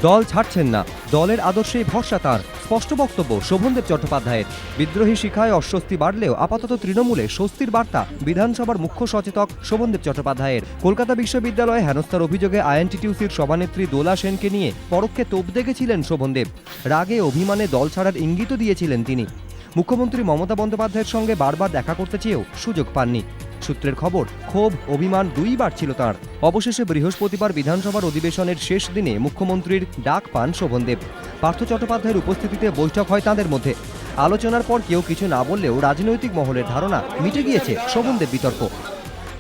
দল ছাড়ছেন না, দলের আদর্শেই ভরসা তাঁর, স্পষ্ট বক্তব্য শোভনদেব চট্টোপাধ্যায়ের। বিদ্রোহী শিখায় অস্বস্তি বাড়লেও আপাতত তৃণমূলে স্বস্তির বার্তা বিধানসভার মুখ্য সচেতক শোভনদেব চট্টোপাধ্যায়ের। কলকাতা বিশ্ববিদ্যালয়ে হেনস্থার অভিযোগে আইএনটিটিউসির সভানেত্রী দোলা সেনকে নিয়ে পরোক্ষে তোপ দেখেছিলেন শোভনদেব। রাগে অভিমানে দল ছাড়ার ইঙ্গিতও দিয়েছিলেন তিনি। মুখ্যমন্ত্রী মমতা বন্দ্যোপাধ্যায়ের সঙ্গে বারবার দেখা করতে চেয়েও সুযোগ পাননি। সূত্রের খবর, ক্ষোভ অভিমান দুইবার ছিল তাঁর। অবশেষে বৃহস্পতিবার বিধানসভার অধিবেশনের শেষ দিনে মুখ্যমন্ত্রীর ডাক পান শোভনদেব। পার্থ চট্টোপাধ্যায়ের উপস্থিতিতে বৈঠক হয় তাঁদের মধ্যে। আলোচনার পর কেউ কিছু না বললেও রাজনৈতিক মহলের ধারণা মিটে গিয়েছে শোভনদেব বিতর্ক।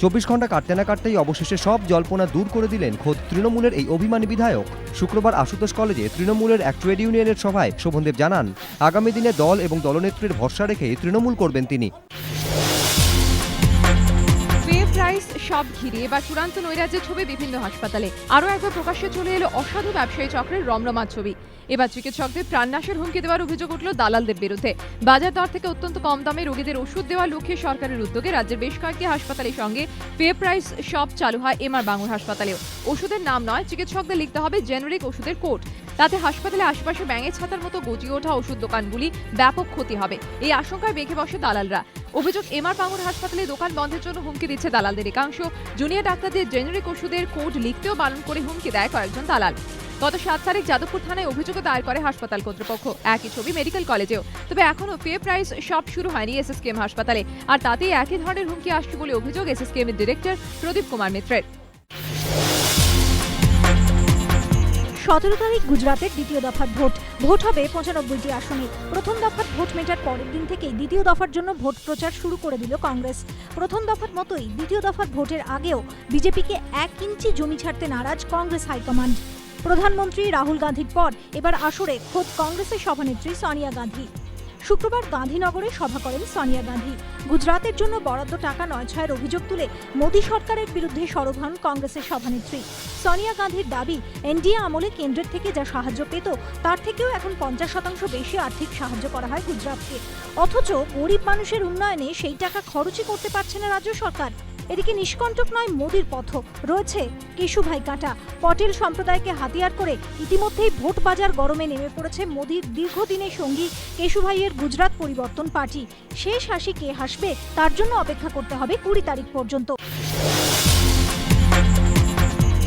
24 ঘন্টা কাটতে না কাটতেই অবশেষে সব জল্পনা দূর করে দিলেন খোদ তৃণমূলের এই অভিমানী বিধায়ক। শুক্রবার আশুতোষ কলেজে তৃণমূলের এক ট্রেড ইউনিয়নের সভায় শোভনদেব জানান, আগামী দিনে দল এবং দলনেত্রীর ভরসা রেখে তৃণমূল করবেন তিনি। প্রাইস সব ঘিরে এবার চূড়ান্ত নৈরাজ্যের ছবি বিভিন্ন হাসপাতালে। আরও একবার প্রকাশ্যে চলে এলো অসাধু ব্যবসায়ী চক্রের রমরমা ছবি। এবার চিকিৎসকদের প্রাণনাশের হুমকি দেওয়ার অভিযোগ উঠল দালালদের বিরুদ্ধে। বাজার দর থেকে অত্যন্ত কম দামে রোগীদের ওষুধ দেওয়ার লক্ষ্যে সরকারের উদ্যোগে রাজ্যের বেশ কয়েকটি হাসপাতালের সঙ্গে পে প্রাইস শপ চালু হয় এমআর বাঙুর হাসপাতালেও। ওষুধের নাম নয়, চিকিৎসকদের লিখতে হবে জেনারিক ওষুধের কোড। তাতে হাসপাতালে আশপাশে ব্যাঙের ছাতার মতো গজিয়ে ওঠা ওষুধ দোকানগুলি ব্যাপক ক্ষতি হবে, এই আশঙ্কায় বেঁকে বসে দালালরা। অভিযোগ, এমআর বাঙুর হাসপাতালে দোকান বন্ধের জন্য হুমকি দিচ্ছে দালালদের একাংশ। জুনিয়র ডাক্তারদের জেনারিক ওষুধের কোড লিখতেও বারণ করে হুমকি দেয় কয়েকজন দালাল। গত 7 তারিখ যাদবপুর থানায় অভিযোগ দায়ের করে হাসপাতাল কর্তৃপক্ষ। একই ছবি মেডিকেল কলেজেও। তবে এখনও পে প্রাইস শপ শুরু হয়নি এসএসকেএম হাসপাতালে, আর তাতেই একই ধরনের হুমকি আসছে বলে অভিযোগ এসএসকেএম এর ডিরেক্টর প্রদীপ কুমার মিত্রের। 17 তারিখ গুজরাতের দ্বিতীয় দফার ভোট হবে 95টি আসনে। প্রথম দফার ভোট মেটার পরের দিন থেকেই দ্বিতীয় দফার জন্য ভোট প্রচার শুরু করে দিল কংগ্রেস। প্রথম দফার মতোই দ্বিতীয় দফার ভোটের আগেও বিজেপিকে 1 ইঞ্চি জমি ছাড়তে নারাজ কংগ্রেস হাইকমান্ড। প্রধানমন্ত্রী রাহুল গান্ধীর পর এবার আসরে খোদ কংগ্রেসের সভানেত্রী সোনিয়া গান্ধী। শুক্রবার গান্ধীনগরে সভা করেন সোনিয়া গান্ধী। গুজরাতের জন্য বরাদ্দ টাকা নয় ছয়ের অভিযোগ তুলে মোদী সরকারের বিরুদ্ধে সরব হন কংগ্রেসের সভানেত্রী। সোনিয়া গান্ধীর দাবি, এনডিএ আমলে কেন্দ্রের থেকে যা সাহায্য পেত তার থেকেও এখন 50% বেশি আর্থিক সাহায্য করা হয় গুজরাটকে। অথচ গরিব মানুষের উন্নয়নে সেই টাকা খরচই করতে পারছে না রাজ্য সরকার। এদিকে নিষ্কণ্টক নয় মোদির পথ, রয়েছে কেশুভাই কাঁটা। পটেল সম্প্রদায়কে হাতিয়ার করে ইতিমধ্যেই ভোট বাজার গরমে নেমে পড়েছে মোদির দীর্ঘদিনের সঙ্গী কেশুভাইয়ের গুজরাট পরিবর্তন পার্টি। শেষ হাসি কে হাসবে তার জন্য অপেক্ষা করতে হবে 20 তারিখ পর্যন্ত।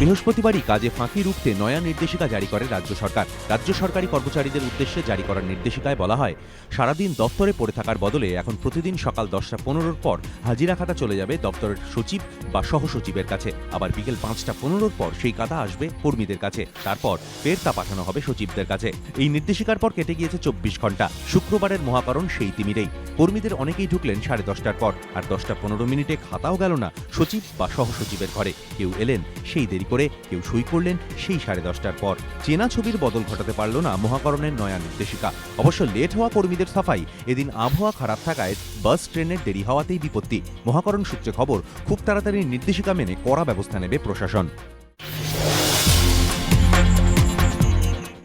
বৃহস্পতিবারই কাজে ফাঁকি রুখতে নয়া নির্দেশিকা জারি করে রাজ্য সরকার। রাজ্য সরকারি কর্মচারীদের উদ্দেশ্যে জারি করার নির্দেশিকায় বলা হয়, সারাদিন দপ্তরে পড়ে থাকার বদলে এখন প্রতিদিন সকাল 10টা 15-র পর হাজিরা খাতা চলে যাবে দপ্তরের সচিব বা সহসচিবের কাছে। আবার বিকেল 5টা 15-র পর সেই খাতা আসবে কর্মীদের কাছে। তারপর ফের তা পাঠানো হবে সচিবদের কাছে। এই নির্দেশিকার পর কেটে গিয়েছে 24 ঘন্টা। শুক্রবারের মহাকরণ সেই তিমিরেই। কর্মীদের অনেকেই ঢুকলেন 10:30টার পর, আর 10টা 15 মিনিটে খাতাও গেল না সচিব বা সহসচিবের ঘরে। কেউ এলেন সেই দেরি করে, কেউ সই করলেন সেই 10:30টার পর। চেনা ছবির বদল ঘটাতে পারল না মহাকরণের নয়া নির্দেশিকা। অবশ্য লেট হওয়া কর্মীদের সাফাই, এদিন আবহাওয়া খারাপ থাকায় বাস ট্রেনের দেরি হওয়াতেই বিপত্তি। মহাকরণ সূত্রে খবর, খুব তাড়াতাড়ি নির্দেশিকা মেনে কড়া ব্যবস্থা নেবে প্রশাসন।